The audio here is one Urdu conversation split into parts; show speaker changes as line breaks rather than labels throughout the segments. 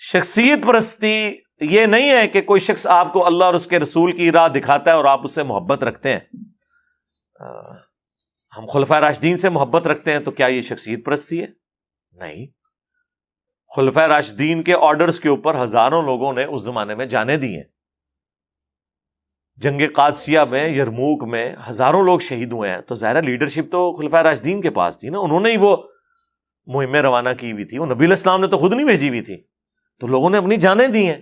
شخصیت پرستی یہ نہیں ہے کہ کوئی شخص آپ کو اللہ اور اس کے رسول کی راہ دکھاتا ہے اور آپ اس سے محبت رکھتے ہیں۔ ہم خلفائے راشدین سے محبت رکھتے ہیں تو کیا یہ شخصیت پرستی ہے؟ نہیں۔ خلفائے راشدین کے آرڈرز کے اوپر ہزاروں لوگوں نے اس زمانے میں جانیں دی ہیں۔ جنگ قادسیہ میں، یرموک میں ہزاروں لوگ شہید ہوئے ہیں، تو ظاہر لیڈرشپ تو خلفائے راشدین کے پاس تھی نا، انہوں نے ہی وہ مہمیں روانہ کی ہوئی تھی، وہ نبی علیہ السلام نے تو خود نہیں بھیجی ہوئی تھی، تو لوگوں نے اپنی جانیں دی ہیں۔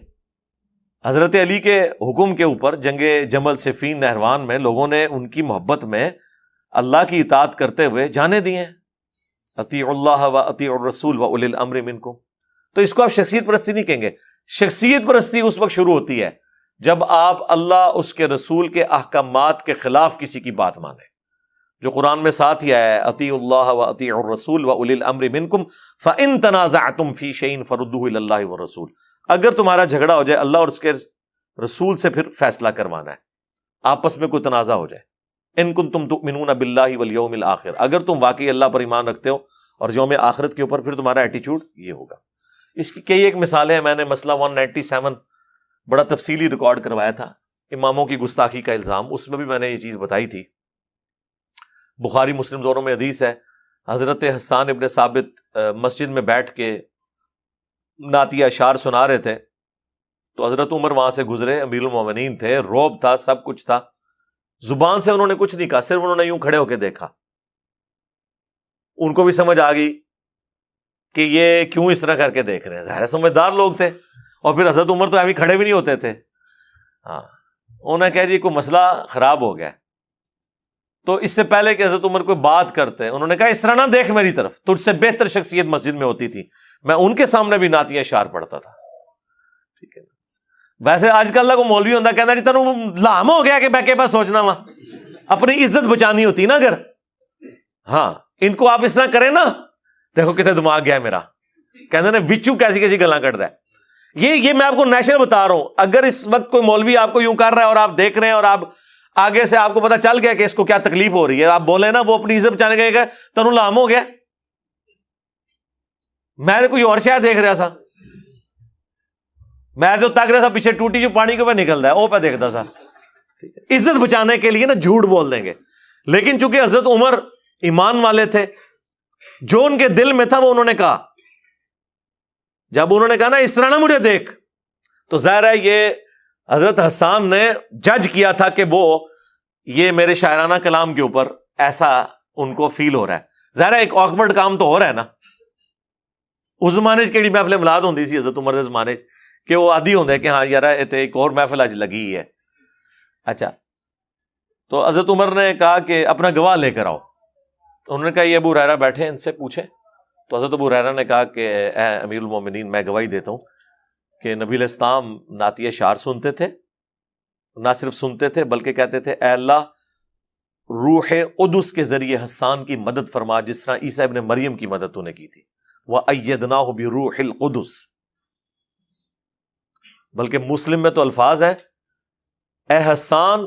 حضرت علی کے حکم کے اوپر جنگ جمل صفین نہروان میں لوگوں نے ان کی محبت میں اللہ کی اطاعت کرتے ہوئے جانیں دی ہیں، اطیعوا اللہ و اطیعوا الرسول و اولی الامر منکم۔ تو اس کو آپ شخصیت پرستی نہیں کہیں گے۔ شخصیت پرستی اس وقت شروع ہوتی ہے جب آپ اللہ اس کے رسول کے احکامات کے خلاف کسی کی بات مانیں، جو قرآن میں ساتھ ہی آیا ہے، اطیعوا اللہ و اطیعوا الرسول و اولی الامر منکم فان تنازعتم فی شیء فردوہ الی اللہ والرسول۔ اگر تمہارا جھگڑا ہو جائے اللہ اور اس کے رسول سے، پھر فیصلہ کروانا ہے، آپس میں کوئی تنازع ہو جائے، ان کنتم تؤمنون باللہ والیوم الآخر، اگر تم واقعی اللہ پر ایمان رکھتے ہو اور یوم آخرت کے اوپر، پھر تمہارا ایٹیچیوڈ یہ ہوگا۔ اس کی کئی ایک مثالیں ہیں، میں نے مسئلہ 197 بڑا تفصیلی ریکارڈ کروایا تھا، اماموں کی گستاخی کا الزام، اس میں بھی میں نے یہ چیز بتائی تھی۔ بخاری مسلم دونوں میں حدیث ہے، حضرت حسان ابن ثابت مسجد میں بیٹھ کے نعتیہ اشعار سنا رہے تھے، تو حضرت عمر وہاں سے گزرے، امیر المومنین تھے، روب تھا، سب کچھ تھا، زبان سے انہوں نے کچھ نہیں کہا، صرف انہوں نے یوں کھڑے ہو کے دیکھا۔ ان کو بھی سمجھ آ گئی کہ یہ کیوں اس طرح کر کے دیکھ رہے ہیں، ظاہر سمجھدار لوگ تھے، اور پھر حضرت عمر تو ابھی کھڑے بھی نہیں ہوتے تھے۔ ہاں، انہوں نے کہہ دی کوئی مسئلہ خراب ہو گیا، تو اس سے پہلے کہ حضرت عمر کوئی بات کرتے انہوں نے کہا اس طرح نہ دیکھ میری طرف، تجھ سے بہتر شخصیت مسجد میں ہوتی تھی، میں ان کے سامنے بھی نعتیہ اشعار پڑھتا تھا۔ ٹھیک ہے، ویسے آج کل اللہ کو مولوی ہوتا کہنا نہیں تنو لام ہو گیا کہ بیکے پاس سوچنا وا، اپنی عزت بچانی ہوتی نا، اگر ہاں ان کو آپ اس طرح کریں نا، دیکھو کتنے دماغ گیا میرا، کہتے ہیں وچو کیسی کیسی گلاں کرتا ہے۔ یہ میں آپ کو نیچرل بتا رہا ہوں، اگر اس وقت کوئی مولوی آپ کو یوں کر رہا ہے اور آپ دیکھ رہے ہیں اور آپ آگے سے آپ کو پتا چل گیا کہ اس کو کیا تکلیف ہو رہی ہے، آپ بولے نا وہ اپنی عزت بچانے گئے کہ تنو لام ہو گیا، میں کوئی اور شاید دیکھ رہا تھا، میں تو تک رہا تھا پیچھے ٹوٹی جو پانی کے اوپر نکل رہا ہے وہ پہ دیکھتا تھا۔ عزت بچانے کے لیے نا جھوٹ بول دیں گے، لیکن چونکہ حضرت عمر ایمان والے تھے، جو ان کے دل میں تھا وہ انہوں نے کہا۔ جب انہوں نے کہا نا اس طرح نہ مجھے دیکھ، تو ظاہر ہے یہ حضرت حسان نے جج کیا تھا کہ وہ یہ میرے شاعرانہ کلام کے اوپر ایسا ان کو فیل ہو رہا ہے۔ ظاہر ہے ایک آکورڈ کام تو ہو رہا ہے نا، اس زمانے کیڑی محفل ملاد ہوندی سی حضرت عمر دے زمانے کہ وہ عادی ہوندے کہ ہاں یار ایک اور محفل اج لگی ہے۔ اچھا، تو حضرت عمر نے کہا کہ اپنا گواہ لے کر آؤ، انہوں نے کہا یہ ابو ہریرہ بیٹھے، ان سے پوچھیں۔ تو حضرت ابو ہریرہ نے کہا کہ اے امیر المومنین، میں گواہی دیتا ہوں کہ نبی علیہ السلام نعتیہ اشعار سنتے تھے، نہ صرف سنتے تھے بلکہ کہتے تھے اے اللہ روح قدس کے ذریعے حسان کی مدد فرما جس طرح عیسیٰ ابن مریم کی مدد تو نے کی تھی، وَأَيَّدْنَاهُ بِرُوحِ الْقُدُسِ۔ بلکہ مسلم میں تو الفاظ ہیں اے حسان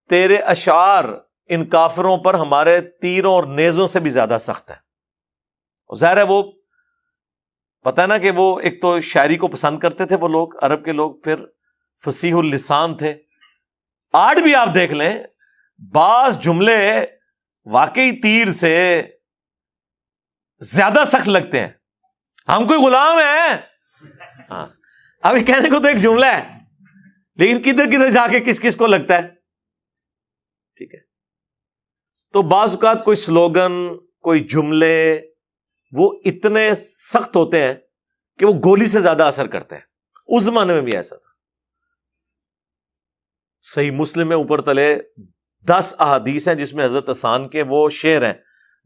تیرے اشعار ان کافروں پر ہمارے تیروں اور نیزوں سے بھی زیادہ سخت ہے۔ اور ظاہر ہے وہ پتہ ہے نا کہ وہ ایک تو شاعری کو پسند کرتے تھے وہ لوگ، عرب کے لوگ، پھر فصیح اللسان تھے۔ آج بھی آپ دیکھ لیں بعض جملے واقعی تیر سے زیادہ سخت لگتے ہیں، ہم کوئی غلام ہیں، ہاں ابھی کہنے کو تو ایک جملہ ہے لیکن کدھر کدھر جا کے کس کس کو لگتا ہے۔ ٹھیک ہے، تو بعض اوقات کوئی سلوگن، کوئی جملے وہ اتنے سخت ہوتے ہیں کہ وہ گولی سے زیادہ اثر کرتے ہیں۔ اس زمانے میں بھی ایسا تھا۔ صحیح مسلم میں اوپر تلے 10 احادیث ہیں جس میں حضرت حسان کے وہ شعر ہیں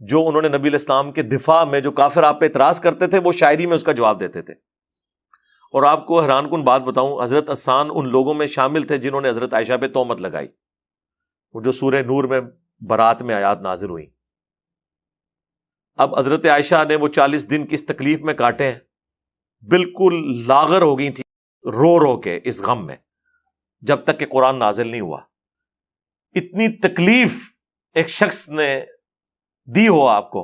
جو انہوں نے نبی علیہ السلام کے دفاع میں، جو کافر آپ پہ اعتراض کرتے تھے وہ شاعری میں اس کا جواب دیتے تھے۔ اور آپ کو حیران کن بات بتاؤں، حضرت حسان ان لوگوں میں شامل تھے جنہوں نے حضرت عائشہ پہ تہمت لگائی، وہ جو سورہ نور میں برات میں آیات نازل ہوئی۔ اب حضرت عائشہ نے وہ 40 دن کس تکلیف میں کاٹے ہیں، بالکل لاغر ہو گئی تھی رو رو کے اس غم میں، جب تک کہ قرآن نازل نہیں ہوا۔ اتنی تکلیف ایک شخص نے دی ہو آپ کو،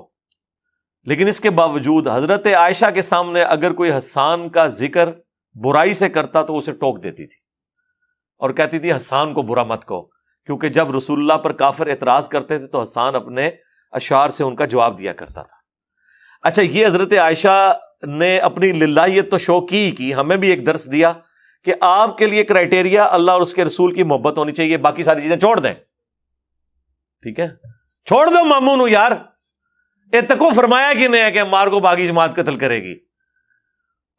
لیکن اس کے باوجود حضرت عائشہ کے سامنے اگر کوئی حسان کا ذکر برائی سے کرتا تو اسے ٹوک دیتی تھی اور کہتی تھی حسان کو برا مت کہو، کیونکہ جب رسول اللہ پر کافر اعتراض کرتے تھے تو حسان اپنے اشعار سے ان کا جواب دیا کرتا تھا۔ اچھا، یہ حضرت عائشہ نے اپنی للہیت تو شو کی، ہمیں بھی ایک درس دیا کہ آپ کے لیے کرائٹیریا اللہ اور اس کے رسول کی محبت ہونی چاہیے، باقی ساری چیزیں چھوڑ دیں، ٹھیک ہے؟ چھوڑ دو مامون ہوں یار، تکو فرمایا کہ نہیں ہے کہ مار کو باقی جماعت قتل کرے گی،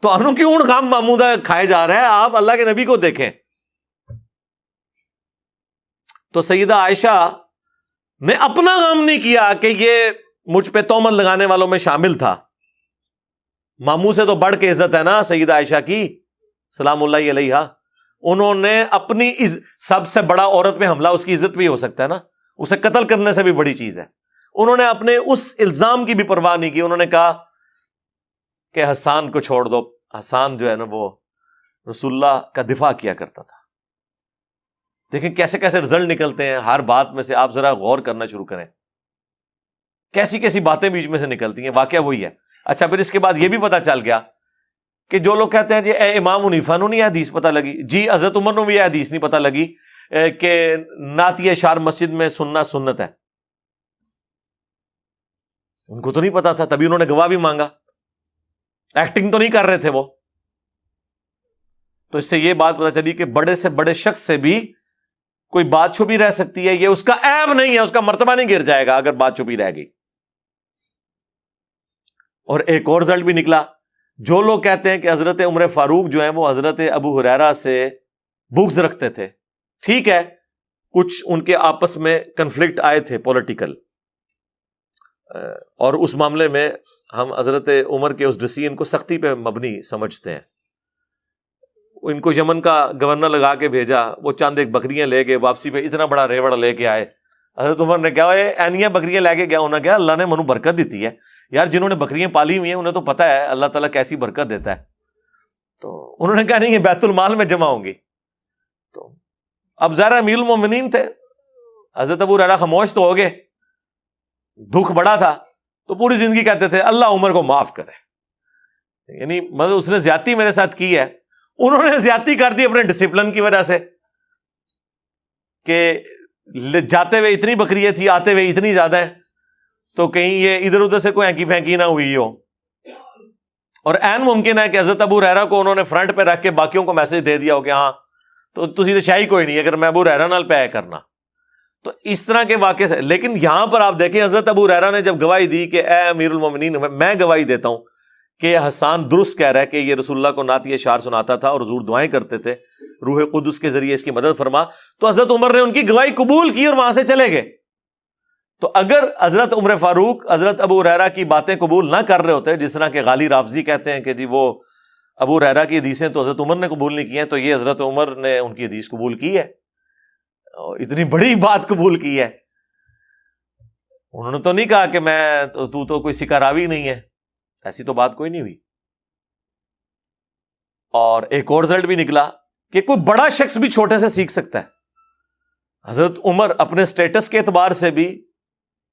تو انو کیوں غم محمودہ کھائے جا رہے ہیں؟ آپ اللہ کے نبی کو دیکھیں۔ تو سیدہ عائشہ نے اپنا غم نہیں کیا کہ یہ مجھ پہ تہمت لگانے والوں میں شامل تھا، ماموں سے تو بڑھ کے عزت ہے نا سیدہ عائشہ کی سلام اللہ علیہا، انہوں نے اپنی سب سے بڑا عورت پہ حملہ، اس کی عزت بھی ہو سکتا ہے نا، اسے قتل کرنے سے بھی بڑی چیز ہے، انہوں نے اپنے اس الزام کی بھی پرواہ نہیں کی، انہوں نے کہا کہ حسان کو چھوڑ دو، حسان جو ہے نا وہ رسول اللہ کا دفاع کیا کرتا تھا۔ دیکھیں کیسے کیسے رزلٹ نکلتے ہیں ہر بات میں سے، آپ ذرا غور کرنا شروع کریں، کیسی کیسی باتیں بیچ میں سے نکلتی ہیں، واقعہ وہی ہے۔ اچھا، پھر اس کے بعد یہ بھی پتا چل گیا کہ جو لوگ کہتے ہیں جی اے امام حنیفہ نو نہیں حدیث پتہ لگی، جی حضرت عمر نو بھی یہ حدیث نہیں پتہ لگی کہ نعتیہ اشعار مسجد میں سننا سنت ہے، ان کو تو نہیں پتا تھا، تبھی انہوں نے گواہ بھی مانگا، ایکٹنگ تو نہیں کر رہے تھے وہ۔ تو اس سے یہ بات پتہ چلی کہ بڑے سے بڑے شخص سے بھی کوئی بات چھپی رہ سکتی ہے، یہ اس کا عیب نہیں ہے، اس کا مرتبہ نہیں گر جائے گا اگر بات چھپی رہ گئی۔ اور ایک اور رزلٹ بھی نکلا، جو لوگ کہتے ہیں کہ حضرت عمر فاروق جو ہیں وہ حضرت ابو ہریرہ سے بغض رکھتے تھے، ٹھیک ہے، کچھ ان کے آپس میں کنفلکٹ آئے تھے پولیٹیکل، اور اس معاملے میں ہم حضرت عمر کے اس ڈیسیژن کو سختی پہ مبنی سمجھتے ہیں۔ ان کو یمن کا گورنر لگا کے بھیجا، وہ چند ایک بکریاں لے گئے، واپسی پہ اتنا بڑا ریوڑ لے کے آئے، حضرت عمر نے کہا اینیاں بکریاں لے کے گیا، انہوں نے کہا اللہ نے منو برکت دیتی ہے یار، جنہوں نے بکریاں پالی ہوئی ہیں انہیں تو پتا ہے اللہ تعالیٰ کیسی برکت دیتا ہے، تو انہوں نے کہا نہیں یہ بیت المال میں جمع ہوں گی۔ تو اب ظاہر امیر المومنین تھے، حضرت ابو ہریرہ خاموش تو ہو گئے، دکھ بڑا تھا، تو پوری زندگی کہتے تھے اللہ عمر کو معاف کرے، یعنی مطلب اس نے زیادتی میرے ساتھ کی ہے، انہوں نے زیادتی کر دی اپنے ڈسپلن کی وجہ سے کہ جاتے ہوئے اتنی بکریاں تھی، آتے ہوئے اتنی زیادہ ہیں، تو کہیں یہ ادھر ادھر سے کوئی ہینکی پھینکی نہ ہوئی ہو۔ اور عین ممکن ہے کہ حضرت ابو ہریرہ کو انہوں نے فرنٹ پہ رکھ کے باقیوں کو میسج دے دیا ہو کہ ہاں تو تسی تو شاہی کوئی نہیں اگر میں ابو ہریرہ نال پہ کرنا، تو اس طرح کے واقعے سے۔ لیکن یہاں پر آپ دیکھیں حضرت ابو ہریرہ نے جب گواہی دی کہ اے امیر المومنین میں گواہی دیتا ہوں کہ حسان درست کہہ رہا ہے کہ یہ رسول اللہ کو نعتیہ اشعار سناتا تھا اور حضور دعائیں کرتے تھے روح قدس کے ذریعے اس کی مدد فرما، تو حضرت عمر نے ان کی گواہی قبول کی اور وہاں سے چلے گئے۔ تو اگر حضرت عمر فاروق حضرت ابو ہریرہ کی باتیں قبول نہ کر رہے ہوتے، جس طرح کہ غالی رافضی کہتے ہیں کہ جی وہ ابو ہریرہ کی حدیثیں تو حضرت عمر نے قبول نہیں کی ہیں، تو یہ حضرت عمر نے ان کی حدیث قبول کی ہے، اور اتنی بڑی بات قبول کی ہے۔ انہوں نے تو نہیں کہا کہ میں تو کوئی سکہ راوی نہیں ہے، ایسی تو بات کوئی نہیں ہوئی۔ اور ایک اور رزلٹ بھی نکلا کہ کوئی بڑا شخص بھی چھوٹے سے سیکھ سکتا ہے۔ حضرت عمر اپنے سٹیٹس کے اعتبار سے بھی،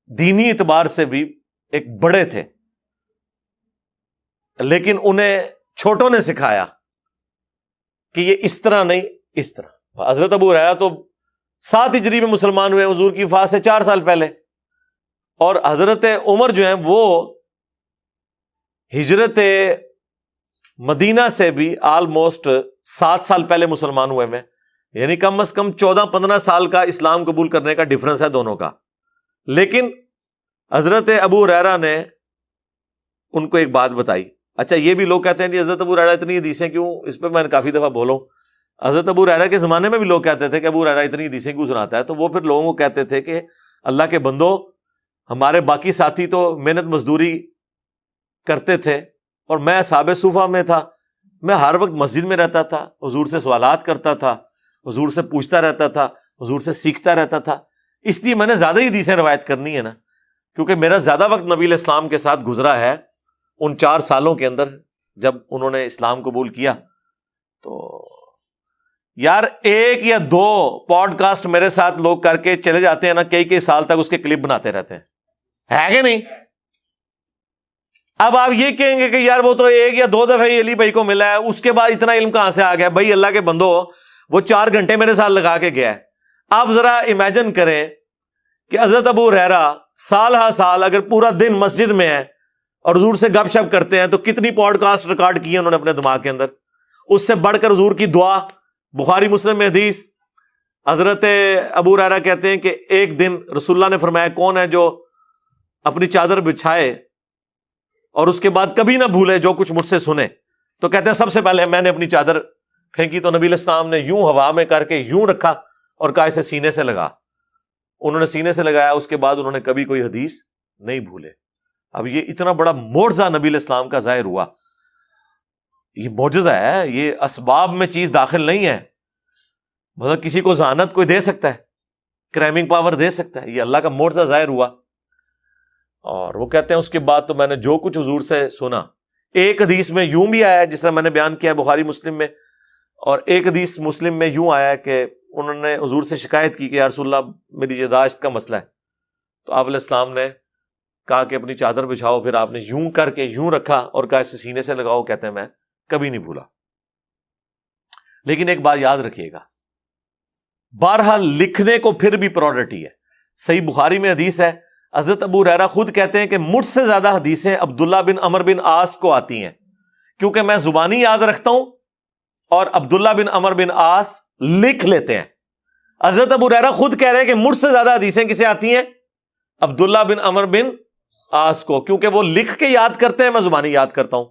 دینی اعتبار سے بھی ایک بڑے تھے، لیکن انہیں چھوٹوں نے سکھایا کہ یہ اس طرح نہیں، اس طرح۔ حضرت ابو ہریرہ تو 7 ہجری میں مسلمان ہوئے حضور کی وفات سے 4 سال پہلے، اور حضرت عمر جو ہیں وہ ہجرت مدینہ سے بھی آلموسٹ 7 سال پہلے مسلمان ہوئے میں، یعنی کم از کم 14-15 سال کا اسلام قبول کرنے کا ڈفرنس ہے دونوں کا۔ لیکن حضرت ابو ہریرہ نے ان کو ایک بات بتائی۔ اچھا، یہ بھی لوگ کہتے ہیں کہ حضرت ابو ہریرہ اتنی حدیثیں کیوں، اس پہ میں نے کافی دفعہ بولوں، حضرت ابو ہریرہ کے زمانے میں بھی لوگ کہتے تھے کہ ابو ہریرہ اتنی حدیثیں کیوں سناتا ہے، تو وہ پھر لوگوں کو کہتے تھے کہ اللہ کے بندو، ہمارے باقی ساتھی تو محنت مزدوری کرتے تھے اور میں اصحاب صفہ میں تھا، میں ہر وقت مسجد میں رہتا تھا، حضور سے سوالات کرتا تھا، حضور سے پوچھتا رہتا تھا، حضور سے سیکھتا رہتا تھا، اس لیے میں نے زیادہ ہی حدیثیں روایت کرنی ہے نا، کیونکہ میرا زیادہ وقت نبی علیہ السلام کے ساتھ گزرا ہے ان 4 سالوں کے اندر جب انہوں نے اسلام قبول کیا۔ تو یار 1 یا 2 پوڈ کاسٹ میرے ساتھ لوگ کر کے چلے جاتے ہیں نا، کئی سال تک اس کے کلپ بناتے رہتے ہیں، ہے کہ نہیں؟ اب آپ یہ کہیں گے کہ یار وہ تو 1 یا 2 دفعہ علی بھائی کو ملا ہے، اس کے بعد اتنا علم کہاں سے آ گیا؟ بھائی اللہ کے بندو، وہ 4 گھنٹے میرے ساتھ لگا کے گیا ہے۔ آپ ذرا امیجن کریں کہ حضرت ابو ہریرہ سال ہا سال اگر پورا دن مسجد میں ہے اور حضور سے گپ شپ کرتے ہیں تو کتنی پوڈ کاسٹ ریکارڈ کی انہوں نے اپنے دماغ کے اندر۔ اس سے بڑھ کر حضور کی دعا، بخاری مسلم میں حدیث، حضرت ابو ہریرہ کہتے ہیں کہ ایک دن رسول اللہ نے فرمایا کون ہے جو اپنی چادر بچھائے اور اس کے بعد کبھی نہ بھولے جو کچھ مجھ سے سنے؟ تو کہتے ہیں سب سے پہلے میں نے اپنی چادر پھینکی تو نبی علیہ السلام نے یوں ہوا میں کر کے یوں رکھا اور کہا اسے سینے سے لگا۔ انہوں نے سینے سے لگایا، اس کے بعد انہوں نے کبھی کوئی حدیث نہیں بھولے۔ اب یہ اتنا بڑا معجزہ نبی علیہ السلام کا ظاہر ہوا، یہ معجزہ ہے، یہ اسباب میں چیز داخل نہیں ہے۔ مطلب کسی کو ذہانت کوئی دے سکتا ہے، کرائمنگ پاور دے سکتا ہے، یہ اللہ کا معجزہ ظاہر ہوا۔ اور وہ کہتے ہیں اس کے بعد تو میں نے جو کچھ حضور سے سنا، ایک حدیث میں یوں بھی آیا ہے جس طرح میں نے بیان کیا بخاری مسلم میں، اور ایک حدیث مسلم میں یوں آیا ہے کہ انہوں نے حضور سے شکایت کی کہ یا رسول اللہ میری یاداشت کا مسئلہ ہے، تو آپ علیہ السلام نے کہا کہ اپنی چادر بچھاؤ، پھر آپ نے یوں کر کے یوں رکھا اور کہا اسے سینے سے لگاؤ۔ کہتے ہیں میں کبھی نہیں بھولا۔ لیکن ایک بات یاد رکھیے گا، بہرحال لکھنے کو پھر بھی پرائورٹی ہے۔ صحیح بخاری میں حدیث ہے، حضرت ابو ہریرہ خود کہتے ہیں کہ مجھ سے زیادہ حدیثیں عبداللہ بن عمر بن عاص کو آتی ہیں، کیونکہ میں زبانی یاد رکھتا ہوں اور عبداللہ بن عمر بن عاص لکھ لیتے ہیں۔ حضرت ابو ہریرہ خود کہہ رہے ہیں کہ مجھ سے زیادہ حدیثیں کسے آتی ہیں؟ عبداللہ بن عمر بن عاص کو، کیونکہ وہ لکھ کے یاد کرتے ہیں، میں زبانی یاد کرتا ہوں۔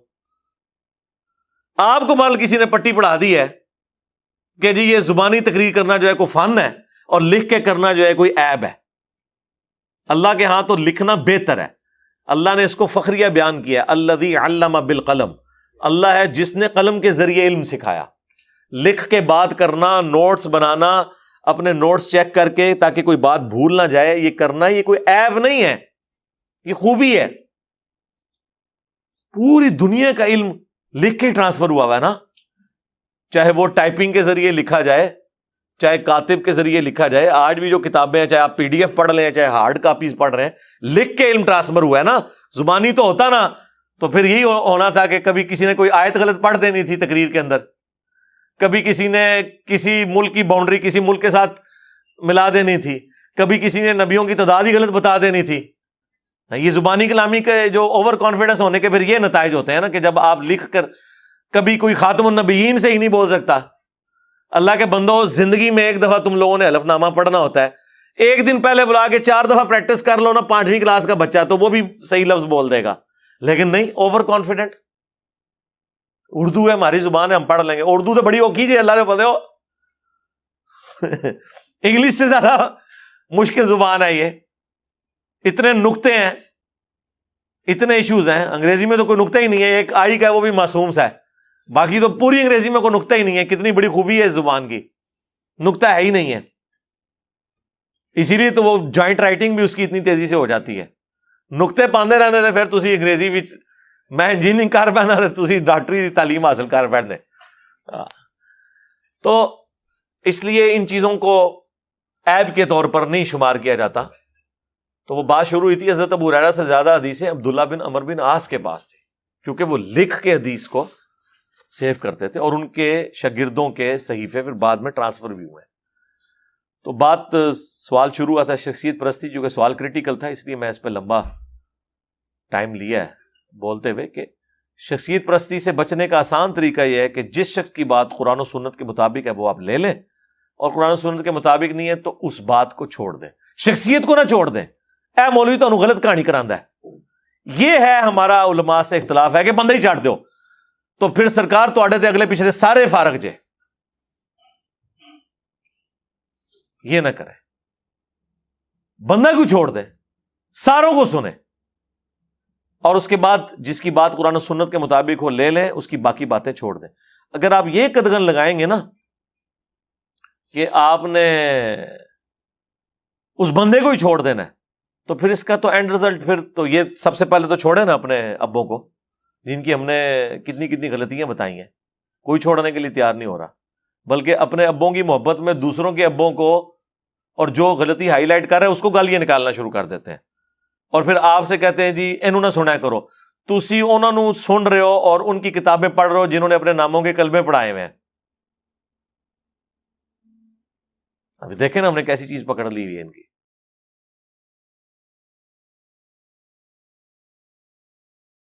آپ کو مال کسی نے پٹی پڑھا دی ہے کہ جی یہ زبانی تقریر کرنا جو ہے کوئی فن ہے اور لکھ کے کرنا جو ہے کوئی عیب ہے۔ اللہ کے ہاں تو لکھنا بہتر ہے۔ اللہ نے اس کو فخریہ بیان کیا، الذی علم بالقلم، اللہ ہے جس نے قلم کے ذریعے علم سکھایا۔ لکھ کے بات کرنا، نوٹس بنانا، اپنے نوٹس چیک کر کے تاکہ کوئی بات بھول نہ جائے، یہ کرنا یہ کوئی عیب نہیں ہے، یہ خوبی ہے۔ پوری دنیا کا علم لکھ کے ٹرانسفر ہوا ہے نا، چاہے وہ ٹائپنگ کے ذریعے لکھا جائے، چاہے کاتب کے ذریعے لکھا جائے۔ آج بھی جو کتابیں ہیں، چاہے آپ PDF پڑھ لیں چاہے ہارڈ کاپیز پڑھ رہے ہیں، لکھ کے علم ٹرانسفر ہوا ہے نا۔ زبانی تو ہوتا نا تو پھر یہی ہونا تھا کہ کبھی کسی نے کوئی آیت غلط پڑھ دینی تھی تقریر کے اندر، کبھی کسی نے کسی ملک کی باؤنڈری کسی ملک کے ساتھ ملا دینی تھی، کبھی کسی نے نبیوں کی تعداد ہی غلط بتا دینی تھی۔ یہ زبانی کلامی کے جو اوور کانفیڈنس ہونے کے پھر یہ نتائج ہوتے ہیں نا کہ جب آپ لکھ کر کبھی کوئی خاتم النبیین سے ہی نہیں بول سکتا۔ اللہ کے بندو، زندگی میں ایک دفعہ تم لوگوں نے حلف نامہ پڑھنا ہوتا ہے، ایک دن پہلے بلا کے 4 دفعہ پریکٹس کر لو نا، 5ویں کلاس کا بچہ تو وہ بھی صحیح لفظ بول دے گا، لیکن نہیں، اوور کانفیڈنٹ۔ اردو ہے ہماری زبان ہے، ہم پڑھ لیں گے، اردو تو بڑی ہو کیجیے، اللہ نے بولے ہو انگلش سے زیادہ مشکل زبان ہے یہ، اتنے نقطے ہیں، اتنے ایشوز ہیں۔ انگریزی میں تو کوئی نقطہ ہی نہیں ہے، ایک آئی کا ہے وہ بھی معصوم سا ہے، باقی تو پوری انگریزی میں کوئی نقطہ ہی نہیں ہے۔ کتنی بڑی خوبی ہے اس زبان کی، نقطہ ہے ہی نہیں ہے، اسی لیے تو وہ جوائنٹ رائٹنگ بھی اس کی اتنی تیزی سے ہو جاتی ہے۔ نقطے پاندے رہتے تھے، پھر تسی انگریزی بھی، میں انجینئرنگ کر پہنا تسی ڈاکٹری دی تعلیم حاصل کر پڑھنے۔ تو اس لیے ان چیزوں کو عیب کے طور پر نہیں شمار کیا جاتا۔ تو وہ بات شروع ہوئی تھی حضرت ابو ہریرہ سے زیادہ حدیثیں عبداللہ بن عمر بن عاص کے پاس تھی، کیونکہ وہ لکھ کے حدیث کو سیو کرتے تھے اور ان کے شاگردوں کے صحیفے پھر بعد میں ٹرانسفر بھی ہوئے۔ تو بات سوال شروع ہوا تھا شخصیت پرستی، جو کہ سوال کریٹیکل تھا، اس لیے میں اس پہ لمبا ٹائم لیا ہے بولتے ہوئے کہ شخصیت پرستی سے بچنے کا آسان طریقہ یہ ہے کہ جس شخص کی بات قرآن و سنت کے مطابق ہے وہ آپ لے لیں، اور قرآن و سنت کے مطابق نہیں ہے تو اس بات کو چھوڑ دیں، شخصیت کو نہ چھوڑ دیں۔ اے مولوی تو غلط کہانی کراندا ہے، یہ ہے ہمارا علماء سے اختلاف ہے کہ بندے ہی چاٹ دو، تو پھر سرکار تو آڑے تھے اگلے پچھلے سارے فارغ جے، یہ نہ کرے، بندہ کو چھوڑ دے، ساروں کو سنیں، اور اس کے بعد جس کی بات قرآن و سنت کے مطابق ہو لے لیں، اس کی باقی باتیں چھوڑ دیں۔ اگر آپ یہ قدغن لگائیں گے نا کہ آپ نے اس بندے کو ہی چھوڑ دینا ہے، تو پھر اس کا تو اینڈ رزلٹ، پھر تو یہ سب سے پہلے تو چھوڑے نا اپنے ابوں کو، جن کی ہم نے کتنی غلطیاں بتائی ہیں، کوئی چھوڑنے کے لیے تیار نہیں ہو رہا، بلکہ اپنے ابوں کی محبت میں دوسروں کے ابوں کو اور جو غلطی ہائی لائٹ کر رہے ہیں اس کو گالیاں نکالنا شروع کر دیتے ہیں، اور پھر آپ سے کہتے ہیں جی اینوں نہ سنا کرو۔ تسی انہوں نے سن رہے ہو اور ان کی کتابیں پڑھ رہے ہو جنہوں نے اپنے ناموں کے کلمے پڑھائے ہوئے ہیں. ابھی دیکھیں نا ہم نے کیسی چیز پکڑ لی ہوئی ہے ان کی.